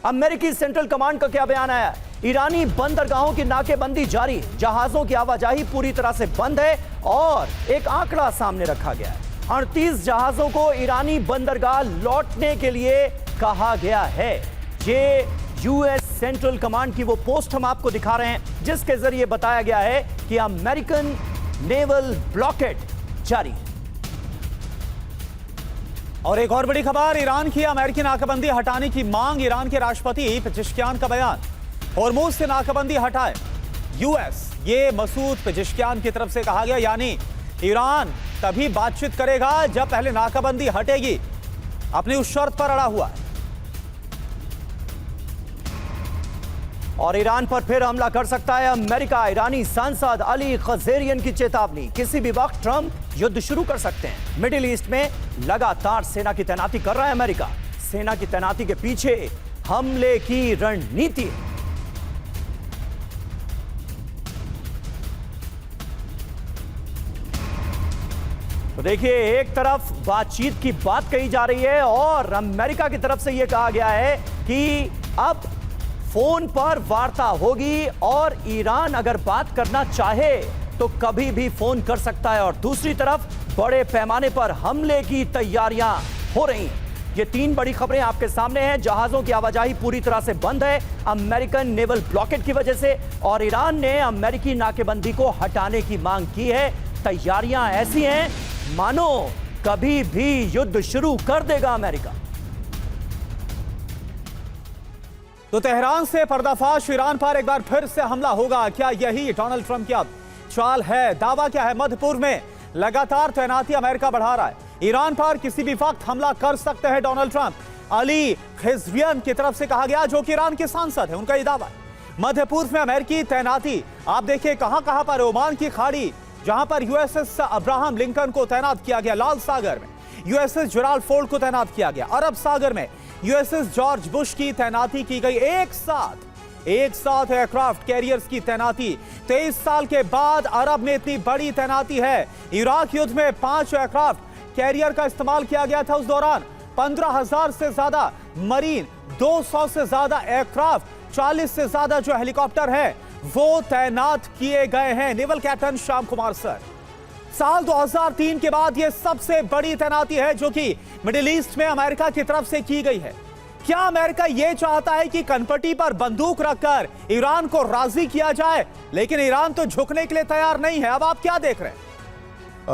अमेरिकी central command का क्या बयान आया? ईरानी बंदरगाहों की नाकेबंदी जारी, जहाजों की आवाजाही पूरी तरह से बंद है और एक आंकड़ा सामने रखा गया है। 38 जहाजों को ईरानी बंदरगाह लौटने के लिए कहा गया है। ये यूएस सेंट्रल कमांड की वो पोस्ट हम आपको दिखा रहे हैं जिसके जरिए बताया गया है कि अमेरिकन नेवल ब्लॉकेड जारी। और एक और बड़ी खबर, ईरान की अमेरिकी नाकाबंदी हटाने की मांग। ईरान के राष्ट्रपति पेजेश्कियान का बयान, होर्मुज से नाकाबंदी हटाए यूएस। ये मसूद पेजेश्कियान की तरफ से कहा गया, यानी ईरान तभी बातचीत करेगा जब पहले नाकाबंदी हटेगी। अपनी उस शर्त पर अड़ा हुआ है। और ईरान पर फिर हमला कर सकता है अमेरिका। ईरानी सांसद अली खज़ेरियन की चेतावनी, किसी भी वक्त ट्रंप युद्ध शुरू कर सकते हैं। मिडिल ईस्ट में लगातार सेना की तैनाती कर रहा है अमेरिका। सेना की तैनाती के पीछे हमले की रणनीति है। तो देखिए, एक तरफ बातचीत की बात कही जा रही है और अमेरिका की तरफ से यह कहा गया है कि अब फोन पर वार्ता होगी और ईरान अगर बात करना चाहे तो कभी भी फोन कर सकता है। और दूसरी तरफ बड़े पैमाने पर हमले की तैयारियां हो रही हैं। ये तीन बड़ी खबरें आपके सामने हैं। जहाजों की आवाजाही पूरी तरह से बंद है अमेरिकन नेवल ब्लॉकेड की वजह से, और ईरान ने अमेरिकी नाकेबंदी को हटाने की मांग की है। तैयारियां ऐसी हैं मानो कभी भी युद्ध शुरू कर देगा अमेरिका। तो तेहरान से पर्दाफाश, ईरान पर एक बार फिर से हमला होगा। क्या यही डोनाल्ड ट्रंप की अब चाल है? दावा क्या है? मध्य पूर्व में लगातार तैनाती अमेरिका बढ़ा रहा है। ईरान पर किसी भी वक्त हमला कर सकते हैं डोनाल्ड ट्रंप। अली खज़ेरियन की तरफ से कहा गया, जो कि ईरान के सांसद है, उनका यह दावा है। मध्य पूर्व में अमेरिकी तैनाती आप देखिए कहां पर। ओमान की खाड़ी, जहां पर यूएसएस अब्राहम लिंकन को तैनात किया गया। लाल सागर में यूएसएस जेराल्ड फोर्ड को तैनात किया गया। अरब सागर में यूएसएस जॉर्ज बुश की तैनाती की गई। एक साथ एयरक्राफ्ट कैरियर्स की तैनाती। 23 साल के बाद अरब में इतनी बड़ी तैनाती है। इराक युद्ध में 5 एयरक्राफ्ट कैरियर का इस्तेमाल किया गया था। उस दौरान 15,000 से ज्यादा मरीन, 200 से ज्यादा एयरक्राफ्ट, 40 से ज्यादा जो हेलीकॉप्टर है वो तैनात किए गए हैं। Naval captain Shyam Kumar sir, साल 2003 के बाद यह सबसे बड़ी तैनाती है जो कि मिडिल ईस्ट में अमेरिका की तरफ से की गई है। क्या अमेरिका यह चाहता है कि कनपटी पर बंदूक रखकर ईरान को राजी किया जाए? लेकिन ईरान तो झुकने के लिए तैयार नहीं है। अब आप क्या देख रहे हैं?